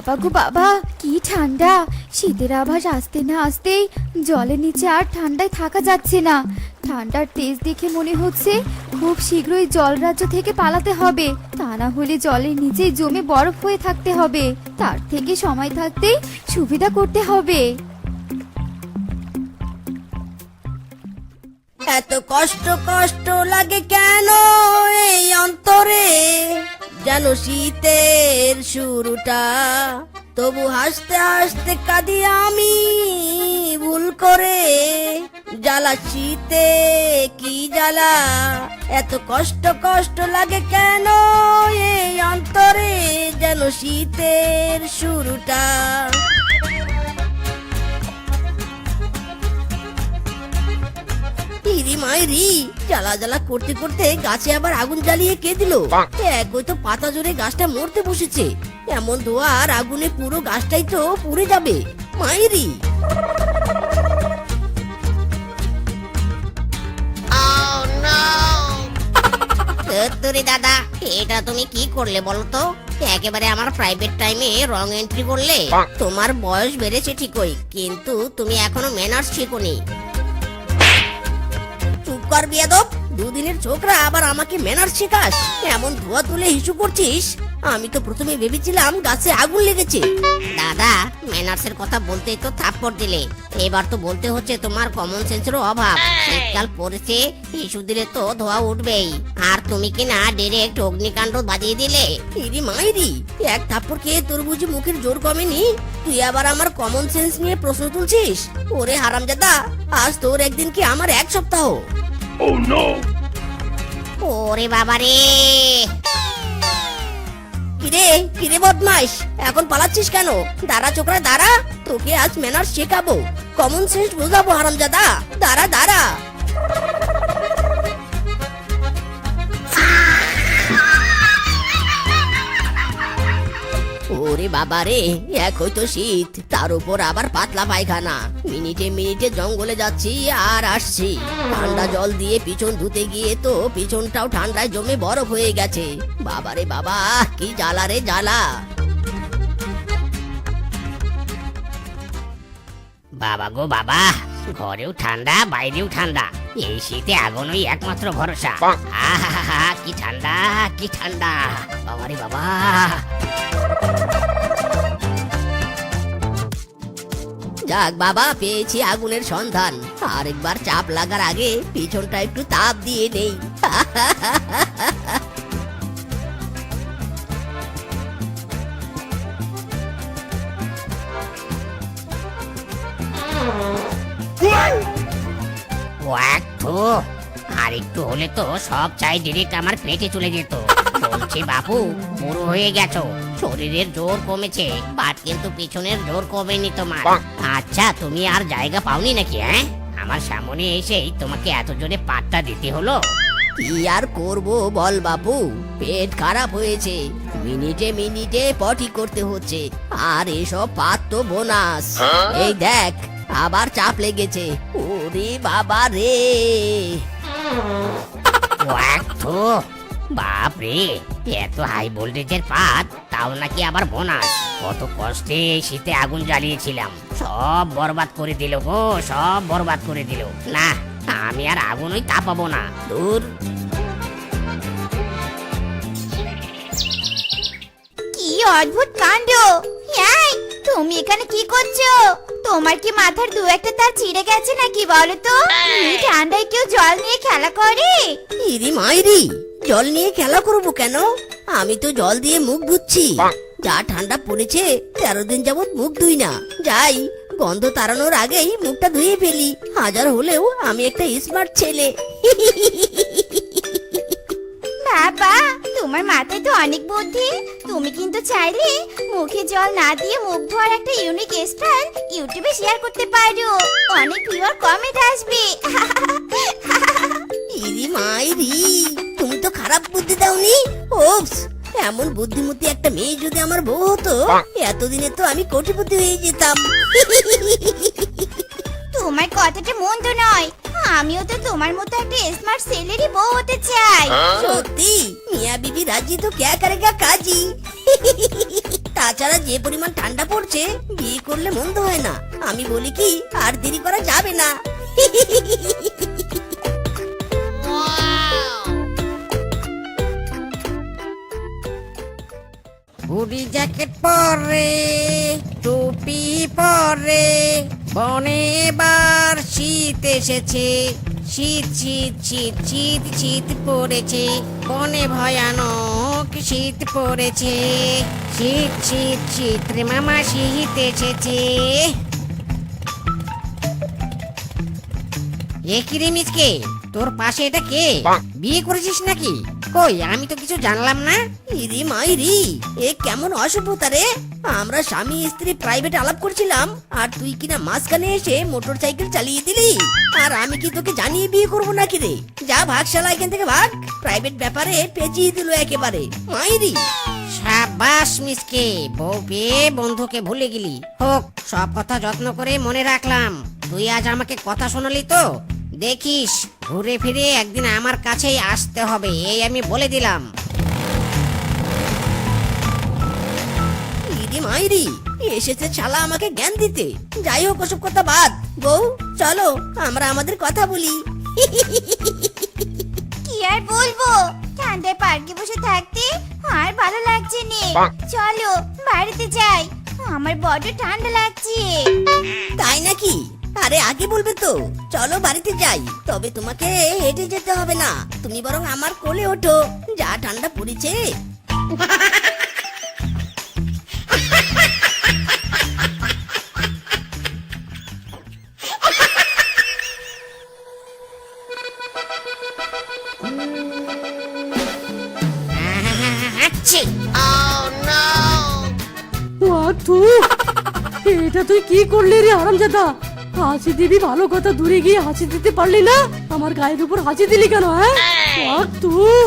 বাবা গো বাবা, কি ঠান্ডা! শীতের আভাস আসতে না আসতেই জলের নিচে আর ঠান্ডায় থাকা যাচ্ছে না। ঠান্ডার তেজ দেখে মনে হচ্ছে খুব শীঘ্রই জলরাজ্য থেকে পালাতে হবে, তা না হলে জলের নিচেই জমে বরফ হয়ে থাকতে হবে। তার থেকে সময় থাকতেই সুবিধা করতে হবে। এত কষ্ট কষ্ট লাগে কেন এই অন্তরে, যেন শীতের শুরুটা, তবু হাসতে হাসতে কাঁদি আমি ভুল করে। জ্বালা শীতে কি জ্বালা, এত কষ্ট কষ্ট লাগে কেন এই অন্তরে, যেন শীতের শুরুটা। ইরি মাইরি, জ্বালা জ্বালা করতে করতে গাছে আবার আগুন জ্বালিয়ে কে দিল? একই তো পাতা জোরে গাছটা মরতে বসেছে। এমন ধোয়া আর আগুনে পুরো গাছটাই তো পুড়ে যাবে। মাইরি, তোরে দাদা, এটা তুমি কি করলে বলো তো? একেবারে আমার প্রাইভেট টাইমে রং এন্ট্রি করলে। তোমার বয়স বেড়েছে ঠিকই, কিন্তু তুমি এখনো ম্যানার্স শিখোনি। চুপ কর বিয়াদব, দুদিনের ছোকরা আবার আমাকে ম্যানার্স শেখাস? এমন ধোয়া তুলে হিসু করছিস? আমি তো প্রথমে ভেবেছিলাম গাছে আগুন লেগেছে। দাদা, ম্যানার্সের কথা বলতেই তো থাপ্পড় দিলে। এবার তো বলতে হচ্ছে তোমার কমন সেন্সেরও অভাব। শীতকাল পড়েছে, হিসু দিলে তো ধোয়া উঠবেই, আর তুমি কি না ডাইরেক্ট অগ্নিকাণ্ড বাজিয়ে দিলে। ইরি মাইরি, এক থাপ্পড় খেয়ে তোর বুঝি মুখের জোর কমেনি? তুই আবার আমার কমন সেন্স নিয়ে প্রশ্ন তুলছিস? ওরে হারামজাদা, আজ তোর একদিন কি আমার এক সপ্তাহ। ওরে বাবারে, কিরে কিরে বদমাইশ, এখন পালাচ্ছিস কেন? দাঁড়া ছোকরা দাঁড়া, তোকে আজ ম্যানার্স শেখাবো, কমন সেন্স বোঝাবো হারামজাদা। দাঁড়া দাঁড়া। ওরে বাবারে, এক হয়তো শীত, তার উপর আবার পাতলা পায়খানা। মিনিটে মিনিটে জঙ্গলে যাচ্ছি আর আসছি, ঠান্ডা জল দিয়ে পিছন ধুতে গিয়ে তো পিছনটাও ঠান্ডায় জমে বরফ হয়ে গেছে। বাবারে বাবা, কি জ্বালা রে জ্বালা। বাবা গো বাবা, ঘরেও ঠান্ডা বাইরেও ঠান্ডা, এই শীতে আগুনই একমাত্র ভরসা। আহা, কি ঠান্ডা কি ঠান্ডা, বাবারে বাবা। যাক বাবা, পেয়েছি আগুনের সন্ধান। আরেকবার চাপ লাগার আগে পিছনটা একটু তাপ দিয়ে নেই। আর একটু হলে তো সব চাই ডিরেক্ট আমার পেটে চলে যেত। বলছি বাপু, বুড়ো হয়ে গেছো, শরীরের জোর কমেছে, বাট কিন্তু পিছনের জোর কমেনি তোমার। আচ্ছা, তুমি আর জায়গা পাওনি নাকি? হ্যাঁ, আমার সামনে এসেই তোমাকে এত জোরে পাটটা দিতে হলো। কি আর করবো বল বাবু, পেট খারাপ হয়েছে, মিনিটে মিনিটে পটি করতে হচ্ছে, আর এসব পাত তো বোনাস। এই দেখ, আবার চাপ লেগেছে। ওরে বাবা রে, বাপ রে, এত হাই ভোল্টেজের পাত, তাও নাকি আবার বোনাস। কত কষ্টে এই শীতে আগুন জ্বালিয়েছিলাম, সব বরবাদ করে দিল গো, সব বরবাদ করে দিল। না, আমি আর আগুনই তাপাবো না, দূর। কি অদ্ভুত কাণ্ড! এই, তুমি এখানে কি করছো? তোমার কি মাথার দু একটা তার ছিঁড়ে গেছে নাকি বলো তো? এই ঠান্ডায় কেউ জল নিয়ে খেলা করে? ইরি মাইরি, জল নিয়ে খেলা করবো কেন? আমি তো জল দিয়ে মুখ ধুচ্ছি। যা ঠান্ডা পড়েছে, 13 দিন যাবত মুখ ধুই না। যাই, গন্ধ তাড়ানোর আগেই মুখটা ধুয়ে ফেলি। হাজার হলেও আমি একটা স্মার্ট ছেলে। বাবা, তোমার মাথায় তো অনেক বুদ্ধি। তুমি কিন্তু চাইলে মুখে জল না দিয়ে মুখ ধোয়ার একটা ইউনিক স্টাইল ইউটিউবে শেয়ার করতে পারো, অনেক ভিউয়ার কমেন্ট আসবে। ইরি মাইরি, তুমি তো খারাপ বুদ্ধি দাওনি। ওপস, এমন বুদ্ধিমতী একটা মেয়ে যদি আমার বউ হতো, এতদিনে তো আমি কোটিপতি হয়ে যেতাম। তোমার কথাটা মন্দ নয়, আমিও তো তোমার মতো একটা স্মার্ট ছেলেরই বউ হতে চাই। সত্যি, মিয়া বিবি রাজি তো ক্যা করেগা কাজী। তাছাড়া তাছাড়া যে পরিমাণ ঠান্ডা পড়ছে, বিয়ে করলে মন্দ হয় না। আমি বলি কি, আর দেরি করা যাবে না। হুডি জ্যাকেট পরে, টুপি পরে, বনে এবার শীত এসেছে। শীত শীত শীত শীত শীত পড়েছে, বনে ভয়ানক শীত পড়েছে। শীত শীত শীত রে মামা, শীত এসেছে। এ কি রে মিসকে, তোর পাশে এটা কে? বিয়ে করেছিস নাকি? কই, আমি তো কিছু জানলাম না। ইরি মাইরি, এ কেমন অসভ্যতা রে! আমরা স্বামী স্ত্রী প্রাইভেট আলাপ করছিলাম, আর তুই কিনা মাঝখানে এসে মোটর সাইকেল চালিয়ে দিলি। আর আমি কি তোকে জানিয়ে বিয়ে করবো নাকি রে? যা ভাগ, শালা এখান থেকে ভাগ। প্রাইভেট ব্যাপারে পেঁচিয়ে দিল একেবারে, মাইরি। সাবাস মিসকে, বউ পেয়ে বন্ধুকে ভুলে গেলি। হোক, সব কথা যত্ন করে মনে রাখলাম। তুই আজ আমাকে কথা শোনালি তো, দেখিস ঘুরে ফিরে একদিন আমার কাছেই আসতে হবে, এই আমি বলে দিলাম। ইরি মাইরি, এসেছে শালা আমাকে জ্ঞান দিতে। যাই হোক, ওসব কথা বাদ। বউ, চলো আমরা আমাদের কথা বলি। কি আর বলবো, ঠান্ডায় পার্কে বসে থাকতে আর ভালো লাগছে নে। চলো বাড়িতে যাই, আমার বড্ড ঠান্ডা লাগছে। তাই নাকি? আরে আগে বলবে তো। চলো বাড়িতে যাই, তবে তোমাকে হেঁটে যেতে হবে না। তুমি বরং আমার কোলে ওঠো, যা ঠান্ডা পড়েছে। আচ্ছি। তু এটা তুই কি করলি রে হারামজাদা? হাসি দিবি ভালো কথা, দূরে গিয়ে হাসি দিতে পারলি না? আমার গায়ের উপর হাসি দিলি কেন? হ্যাঁ তুই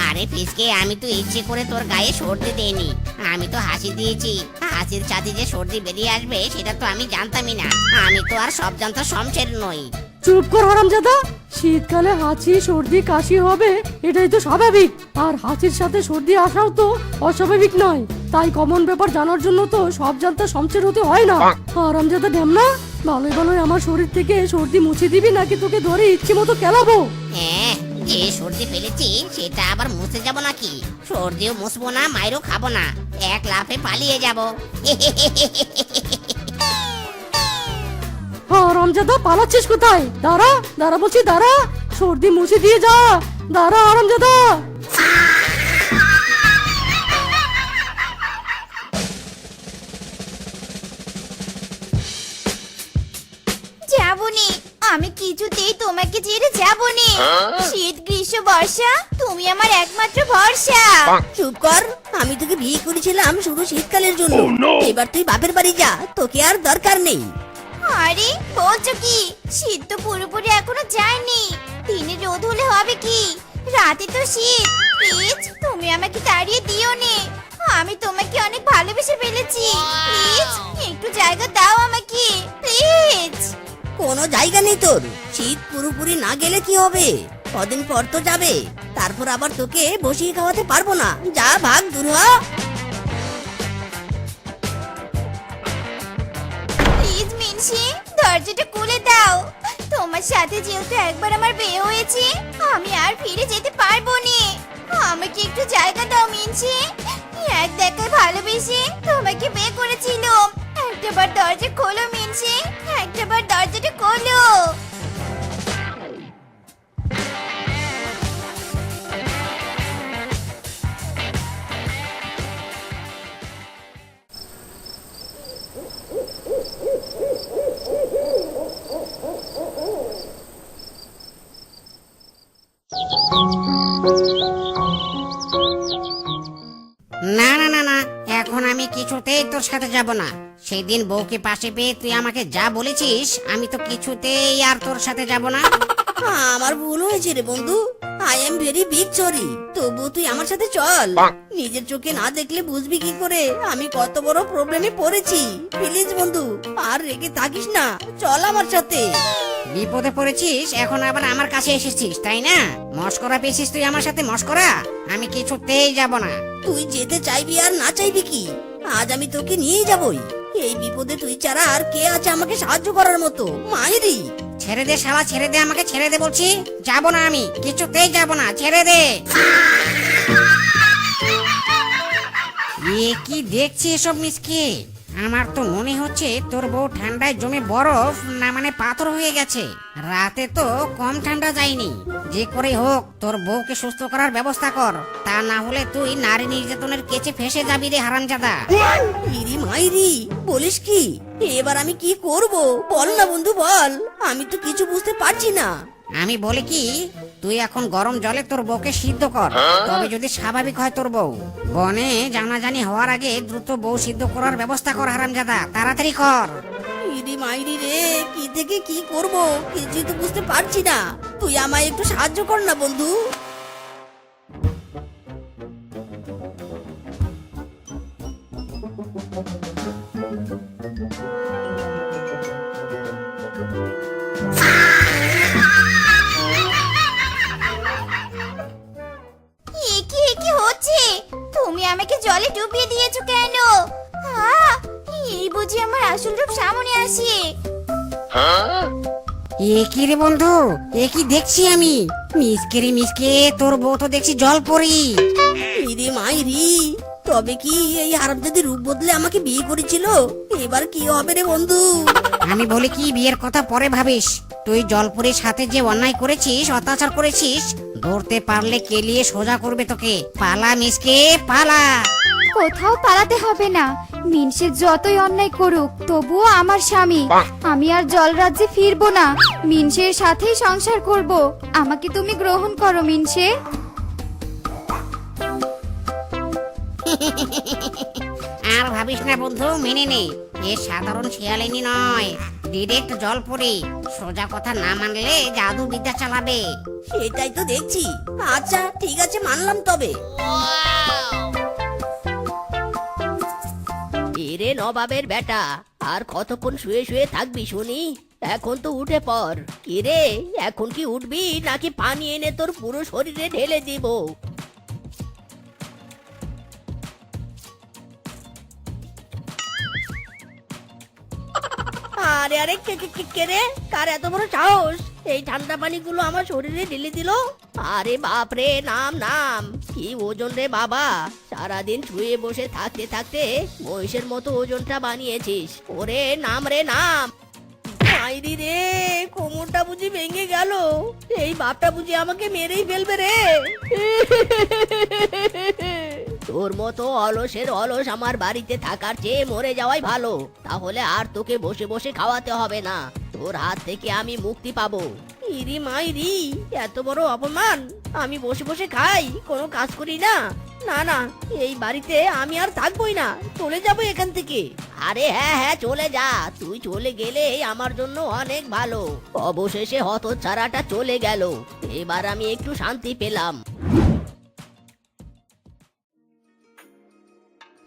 আরে ফিসকে, আমি তো ইচ্ছে করে তোর গায়ে সর্দি দেইনি, আমি তো হাসি দিয়েছি। হাসির সাথে যে সর্দি বেরিয়ে আসবে সেটা তো আমি জানতামই না। আমি তো আর সব জানতা শমশের নই। চুপ কর হারামজাদা। শীতকালে হাঁচি সর্দি কাশি হবে, এটাই তো স্বাভাবিক। আর হাঁচির সাথে সর্দি আসাও তো অস্বাভাবিক নয়। তাই কমন ব্যাপার জানার জন্য তো সব জানতা শমশের হতে হয় না। হারামজাদা ঢ্যামনা, ভালোই ভালোই আমার শরীর থেকে সর্দি মুছে দিবি, নাকি তোকে ধরে ইচ্ছে মতো খেলাবো? হ্যাঁ, যে সর্দি ফেলেছি সেটা আবার মুছে যাব নাকি? সর্দিও মুছবো না, মাইরও খাবো না, এক লাফে পালিয়ে যাব। হারামজাদা, পালাচ্ছিস কোথায়? দাঁড়া দাঁড়া বলছি, দাঁড়া। সর্দি মুছে দিয়ে যা, দাঁড়া হারামজাদা। যাবনি, আমি কিছুতেই তোমাকে ছেড়ে যাবনি। শীত গ্রীষ্ম বর্ষা, তুমি আমার একমাত্র ভরসা। চুপ কর, আমি তোকে বিয়ে করেছিলাম শুধু শীতকালের জন্য। এবার তুই বাপের বাড়ি যা, তোকে আর দরকার নেই। আরে বলছো কি? শীত তো পুরোপুরি এখনো যায়নি। দিনে রোদ হলে হবে কি, রাতে তো শীত। প্লিজ তুমি আমাকে তাড়িয়ে দিও নে, আমি তোমাকে অনেক ভালোবেসে ফেলেছি। প্লিজ একটু জায়গা দাও আমাকে, প্লিজ। কোনো জায়গা নেই তোর। শীত পুরোপুরি না গেলে কি হবে? কদিন পর তো যাবে, তারপর আবার তোকে বসিয়ে খাওয়াতে পারবো না। যা ভাগ, দূর হ। প্লিজ মিনসি, দরজাটা খুলে দাও। তোমার সাথে যেহেতু একবার আমার বিয়ে হয়েছে, আমি আর ফিরে যেতে পারবো না। আমাকে একটু জায়গা দাও মিনসি। এক দেখায় ভালোবেসে তোমাকে বিয়ে করেছিলাম। একটাবার দরজা খোলো মিনসি, একটাবার দরজাটা খোলো। না না না না, এখন আমি কিছুতেই তোর সাথে যাব না। সেদিন বউকে পাশে পেয়ে তুই আমাকে যা বলেছিস, আমি তো কিছুতেই আর তোর সাথে যাব না। আমার ভুল হয়েছে রে বন্ধু। I am very big sorry, তবু তুই আমার সাথে চল। নিজের চোখে না দেখলে বুঝবি কি করে আমি কত বড় প্রবলেমে পড়েছি। প্লিজ বন্ধু, আর রেগে থাকিস না, চল আমার সাথে। বিপদে পড়েছিস, এখন আবার আমার কাছে এসেছিস তাই না? মস্করা পেয়েছিস তুই আমার সাথে, মস্করা? আমি কিছুতেই যাব না। তুই যেতে চাইবি আর না চাইবি কি, আজ আমি তোকে নিয়েই যাবই। এই বিপদে তুই ছাড়া আর কে আছে আমাকে সাহায্য করার মতো? মাইরি, ছেড়ে দে শালা, ছেড়ে দে আমাকে, ছেড়ে দে বলছি। যাব না, আমি কিছুতেই যাব না, ছেড়ে দে। এ কি দেখছি এসব মিসকে? আমার তো মনে হচ্ছে তোর বউ ঠান্ডায় জমে বরফ না মানে পাথর হয়ে গেছে। রাতে তো কম ঠান্ডা যায়নি। যে করে হোক তোর বউকে সুস্থ করার ব্যবস্থা কর, তা না হলে তুই নারী নির্যাতনের কেচে ফেসে যাবি রে হারামজাদা। ইরি মাইরি, বলিস কি? এবার আমি কি করব বল না বন্ধু, বল। আমি তো কিছু বুঝতে পারছি না। আমি বলি কি, তুই এখন গরম জলে তোর বউকে সিদ্ধ কর, তবে যদি স্বাভাবিক হয় তোর বউ। বনে জানাজানি হওয়ার আগে দ্রুত বউ সিদ্ধ করার ব্যবস্থা কর হারামজাদা, তাড়াতাড়ি কর। ইরি মাইরি রে, কি থেকে কি করব কিছুই তো বুঝতে পারছি না। তুই আমায় একটু সাহায্য কর না বন্ধু। কি হচ্ছে? তুমি আমাকে জলে ডুবিয়ে দিয়েছো কেন? এই বুঝি আমার আসল রূপ সামনে আসে। এ কি রে বন্ধু, এ কি দেখছি আমি? মিসকে রে মিসকে, তোর বউ তো দেখছি জল পরি। ইরি মাইরি, তবে কি এই হারামজাদি রূপ বদলে আমাকে বিয়ে করেছিল? এবার কি হবে রে বন্ধু? আমি বলি কি, বিয়ের কথা পরে ভাবিস। তুই জলপুরের সাথে যে অন্যায় করেছিস, অত্যাচার করেছিস, ধরতে পারলে কেলিয়ে সোজা করবে তোকে। পালা মিসকে, পালা। কোথাও পালাতে হবে না। মিনসে যতই অন্যায় করুক তবুও আমার স্বামী। আমি আর জল রাজ্যে ফিরবো না, মিনসের সাথেই সংসার করব। আমাকে তুমি গ্রহণ করো মিনসে। আর ভাবিস না বন্ধু, মেনে নে। এ সাধারণ শিয়ালিনী নয়, ডিরেক্ট জলপুরি। সোজা কথা না মানলে জাদু বিদ্যা চালাবে। সেটাই তো দেখছি। আচ্ছা ঠিক আছে, মানলাম তবে। এরে নবাবের বেটা, আর কতক্ষণ শুয়ে শুয়ে থাকবি শুনি? এখন তো উঠে পড়। কিরে, এখন কি উঠবি নাকি পানি এনে তোর পুরো শরীরে ঢেলে দিব? আরে আরে, কে রে? কার এত বড় সাহস এই ঠান্ডা পানিগুলো আমার শরীরে ঢেলে দিল? আরে বাপ রে, নাম নাম। কি ওজন রে বাবা, সারাদিন শুয়ে বসে থাকতে থাকতে মহিষের মতো ওজনটা বানিয়েছিস। ওরে নাম রে নাম। মাইরি রে, কোমরটা বুঝি ভেঙে গেল। এই বাপটা বুঝি আমাকে মেরেই ফেলবে রে। তোর মতো অলসের অলস আমার বাড়িতে থাকার চেয়ে মরে যাওয়াই ভালো। তাহলে আর তোকে বসে বসে খাওয়াতে হবে না, তোর হাত থেকে আমি মুক্তি পাবো। ইরি মাইরি, এত বড় অপমান! আমি বসে বসে খাই, কোনো কাজ করি না? না না, এই বাড়িতে আমি আর থাকবোই না, চলে যাবো এখান থেকে। আরে হ্যাঁ হ্যাঁ, চলে যা। তুই চলে গেলে আমার জন্য অনেক ভালো। অবশেষে হতচ্ছাড়াটা চলে গেল, এবার আমি একটু শান্তি পেলাম।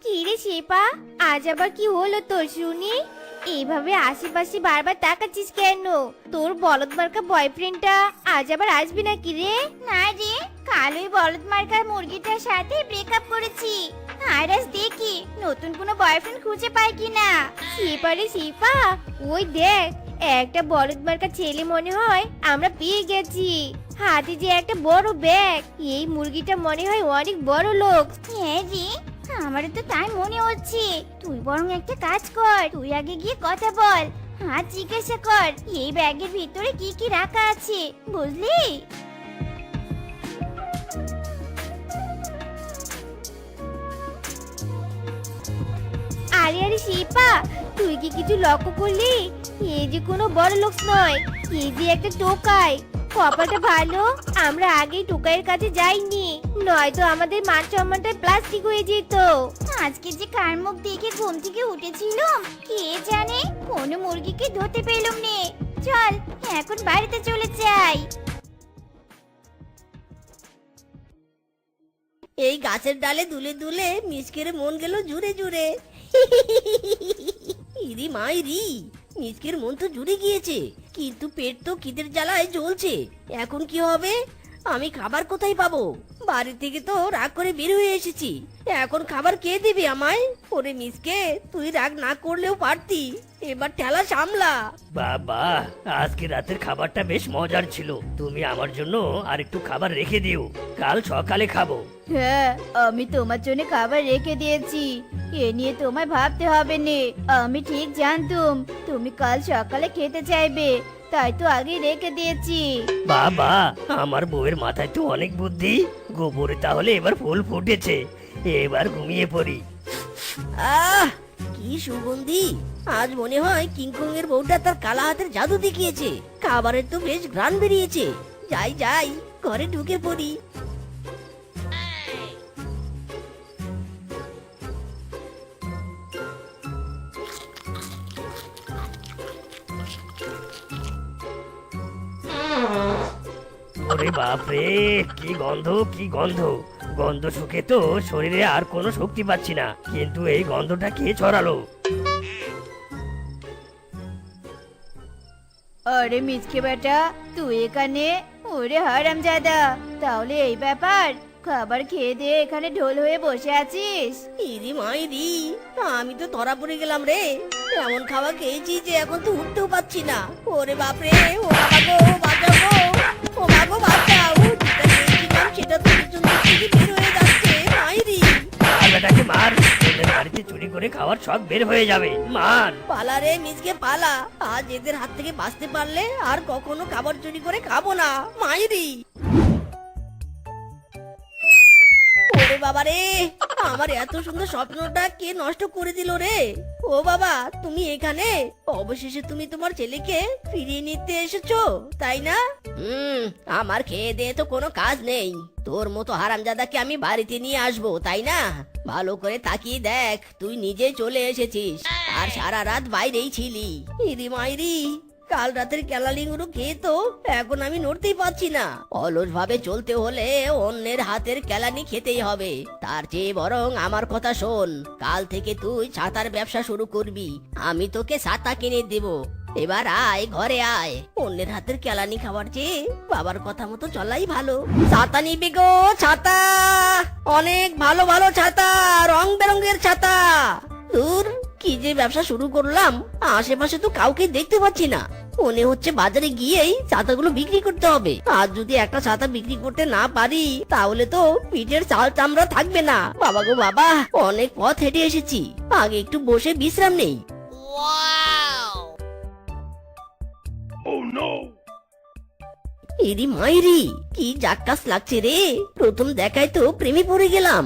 কি রে শেপা, আজ আবার কি হলো তোর শুনি? এইভাবে আশেপাশে বারবার তাকাচ্ছিস কেন? তোর বলদ মার্কা বয়ফ্রেন্ডটা আজ আবার আসবে নাকি রে? না রে, কাল ওই বলদ মার্কা মুরগিটার সাথে ব্রেকআপ করেছি। আর আজ দেখি নতুন কোনো বয়ফ্রেন্ড খুঁজে পাই কিনা। শেপা রে শেপা, ওই দেখ, একটা বলদ মার্কা ছেলে মনে হয় আমরা পেয়ে গেছি। হাতে যে একটা বড় ব্যাগ, এই মুরগিটা মনে হয় অনেক বড় লোক। হ্যাঁ রে, আমারও তো তাই মনে হচ্ছে। তুই বরং একটা কাজ কর, তুই আগে গিয়ে কথা বল, আর জিজ্ঞাসা কর এই ব্যাগের ভিতরে কি কি রাখা আছে, বুঝলি? আরে আরে শিপা, তুই কি কিছু লক্ষ্য করলি? এই যে কোনো বড় লোক নয়, এই যে একটা টোকাই। কপালটা ভালো আমরা আগেই টোকাইয়ের কাছে যাইনি, নয়তো আমাদের মান সম্মানটা প্লাস্টিক হয়ে যেত। আজকে যে কার মুখ দেখে ঘুম থেকে উঠেছিলাম কে জানে, কোনো মুরগিকে ধরতে পেলাম নে। চল এখন বাড়িতে চলে যাই। এই গাছের ডালে দুলে দুলে মিসকের মন গেল জুড়ে জুড়ে। ইরি মাইরি, মিসকের মন তো জুড়ে গিয়েছে, কিন্তু পেট তো খিদের জ্বালায় জ্বলছে। এখন কি হবে? আমি খাবার কোথায় পাবো? বাড়ি থেকে তো রাগ করে বের হয়ে এসেছি, এখন খাবার কে দিবি আমায়? ওরে মিসকে, তুই রাগ না করলেও পারতি, এবার ঠেলা সামলা। বাবা, আজকে রাতের খাবারটা বেশ মজার ছিল। তুমি আমার জন্য আর একটু খাবার রেখে দিও, কাল সকালে খাবো। হ্যাঁ, আমি তোমার জন্য খাবার রেখে দিয়েছি, এ নিয়ে তোমায় ভাবতে হবে না। আমি ঠিক জানতুম তুমি কাল সকালে খেতে চাইবে, তাই তো আগে রেখে দিয়েছি। বাবা, আমার বউয়ের মাথায় তো অনেক বুদ্ধি। গোবরে তাহলে এবার ফুল ফুটেছে, এবার ঘুমিয়ে পড়ি। আহ, কি সুগন্ধি! আজ মনে হয় কিংকং এর বউটা তার কালা হাতের জাদু দেখিয়েছে। খাবারের তো বেশ ঘ্রাণ বেরিয়েছে। যাই যাই, ঘরে ঢুকে পড়ি। ওরে বাপরে, কি গন্ধ, কি গন্ধ! গন্ধ শুকে তো শরীরে আর কোনো শক্তি পাচ্ছি না, কিন্তু এই গন্ধটা কে ছড়ালো? আরে মিসকে বেটা, তুই এখানে? ওরে হারামজাদা, তাহলে এই ব্যাপার, খাবার খেয়ে দিয়ে এখানে ঢোল হয়ে বসে আছিস? ইরি মাইরি, আমি তো ধরা পড়ে গেলাম রে। এমন খাওয়া খেয়েছি যে এখন তো উঠতেও পাচ্ছি না। ওরে বাপরে, ও বাবা গো, বাঁচাও গো, ও বাবা বাঁচাও, যেটা খেয়েছিলাম সেটা তো পিছন দিক থেকে বের হয়ে যাচ্ছে। মাইরি, আর বেটাকে মার, ওদের বাড়িতে চুরি করে খাওয়ার শখ বের হয়ে যাবে। মার! পালা রে মিসকে পালা, আজ এদের হাত থেকে বাঁচতে পারলে আর কখনো খাবার চুরি করে খাবো না। মাইরি, ওরে বাবা রে, আমার এত সুন্দর স্বপ্নটা কে নষ্ট করে দিল রে? ও বাবা, তুমি এখানে? অবশেষে তুমি তোমার ছেলেকে ফিরিয়ে নিতে এসেছো, তাই না? আমার খেয়ে দিয়ে তো কোনো কাজ নেই। তোর মতো হারামজাদাকে আমি বাড়িতে নিয়ে আসবো, তাই না? ভালো করে তাকিয়ে দেখ, তুই নিজে চলে এসেছিস আর সারা রাত বাইরেই ছিলি। ইরি মাইরি, কাল রাতের কেলালিগুলো খেয়ে তো এখন আমি নড়তেই পারছি না। অলস ভাবে চলতে হলে অন্যের হাতের কেলানি খেতেই হবে। তার চেয়ে বরং আমার কথা শোন, কাল থেকে তুই ছাতার ব্যবসা শুরু করবি, আমি তোকে ছাতা কিনে দেব। এবার আয়, ঘরে আয়। অন্যের হাতের কেলানি খাবার চেয়ে বাবার কথা মতো চলাই ভালো। ছাতা নিবি গো, ছাতা, অনেক ভালো ভালো ছাতা, রং বেরঙের ছাতা। দূর, কি যে ব্যবসা শুরু করলাম, আশেপাশে তো কাউকে দেখতে পাচ্ছি না। মনে হচ্ছে বাজারে গিয়েই ছাতাগুলো বিক্রি করতে হবে। আর যদি একটা ছাতা বিক্রি করতে না পারি, তাহলে তো পিঠের চাল চামড়া থাকবে না। বাবা গো বাবা, অনেক পথ হেঁটে এসেছি, আগে একটু বসে বিশ্রাম নেই। এরি মাইরি, কি জাক্কাস লাগছে রে! প্রথম দেখায় তো প্রেমে পড়ে গেলাম।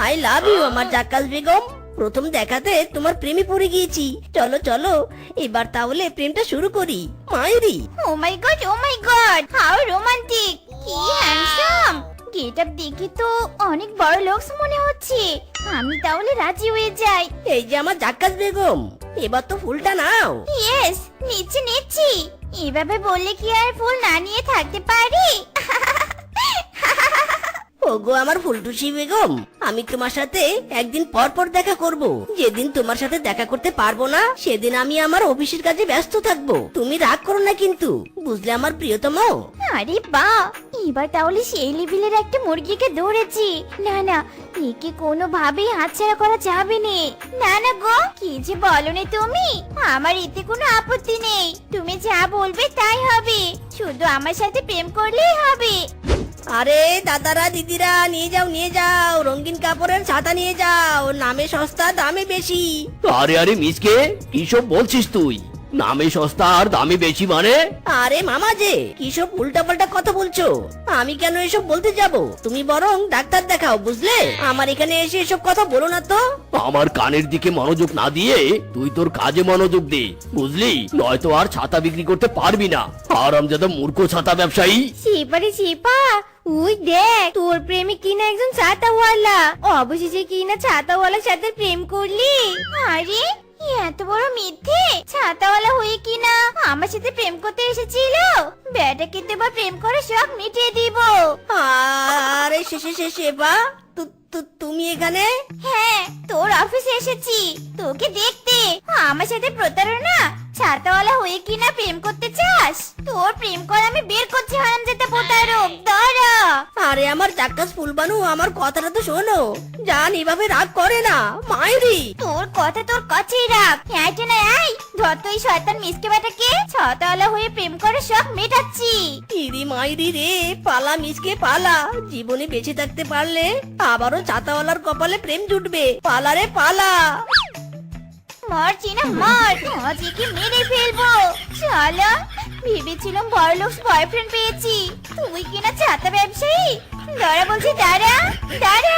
আই লাভ ইউ আমার জাক্কাস বেগম, প্রথম দেখাতে তোমার প্রেমে পড়ে গিয়েছি। চলো চলো, এবার তাহলে প্রেমটা শুরু করি। মাইরি, ও মাই গড, হাউ রোমান্টিক, কি হ্যান্ডসাম! গেটআপ দেখে তো অনেক বড় লোকস মনে হচ্ছে। আমি তাহলে রাজি হয়ে যাই। এই যে আমার জাক্কাস বেগম, এবার তো ফুলটা নাও। ইয়েস, নিচ্ছি। এভাবে বললে কি আর ফুল না নিয়ে থাকতে পারি? ওগো আমার ফুলটুসি বেগম, আমি তোমার সাথে একদিন পর পর দেখা করব। যেদিন তোমার সাথে দেখা করতে পারবো না, সেদিন আমি আমার অফিসের কাজে ব্যস্ত থাকবো। তুমি রাগ করো না কিন্তু, বুঝলে আমার প্রিয়তম? আরে বাহ, এবার তাহলে সেই লেভেলের একটা মুরগিকে ধরেছি। না, একে কোনোভাবেই হাতছাড়া করা যাবে না। না গো, কি যে বলো না তুমি, আমার এতে কোনো আপত্তি নেই। তুমি যা বলবে তাই হবে, শুধু আমার সাথে প্রেম করলেই হবে। আরে দাদারা দিদিরা, নিয়ে যাও রঙিন কাপড়ের ছাতা নিয়ে যাও, নামে সস্তা দামে বেশি। আরে আরে মিসকে, কি সব বলছিস তুই? নামে সস্তা আর দামে বেশি মানে? আরে মামা যে, কি সব উল্টাপাল্টা কথা বলছো? আমি কেন এসব বলতে যাব? তুমি বরং ডাক্তার দেখাও, বুঝলে? আমার এখানে এসে এসব কথা বলো না তো। আমার কানের দিকে মনোযোগ না দিয়ে তুই তোর কাজে মনোযোগ দে, বুঝলি? নয়তো আর ছাতা বিক্রি করতে পারবি না। আরামজাদা মূর্খ ছাতা ব্যবসায়ী। শিপা, ওই দেখ, তোর প্রেমে কিনা একজন ছাতাওয়ালা। অবশেষে কিনা ছাতাওয়ালার সাথে প্রেম করলি। আরে এত বড় মিথ্যে, ছাতাওয়ালা হয়ে কিনা আমার সাথে প্রেম করতে এসেছিল। বেটা কিন্তু এবার প্রেম করে সব মিটিয়ে দিব। আরে শেষে তুমি এখানে? হ্যাঁ, তোর অফিসে এসেছি তোকে দেখতে। আমার সাথে প্রতারণা, ছাতাওয়ালা হয়ে কিনা প্রেম করতে চাস? তোর প্রেম করা আমি বের করছি, হারামজাদা প্রতারক, দাঁড়া। আরে আমার চাক্কাস ফুলবানু, আমার কথাটা তো শোনো। জান এভাবে রাগ করে না, মাইরি। তোর কথা তোর কাছেই রাখ। এইটা না, এই ধর তো এই শয়তান মিসকে বেটাকে, ছাতাওয়ালা হয়ে প্রেম করে সব মেটাচ্ছি। ইরি মাইরি রে, পালা মিসকে পালা। জীবনে বেঁচে থাকতে পারলে আবারও ছাতাওয়ালার কপালে প্রেম জুটবে। পালা রে পালা। মারছি না, মার, আজ একে মেরে ফেলবো। শালা, ভেবেছিলাম বড়লোক বয়ফ্রেন্ড পেয়েছি, তুই কিনা ছাতা ব্যবসায়ী। দাঁড়া বলছি, দাঁড়া দাঁড়া।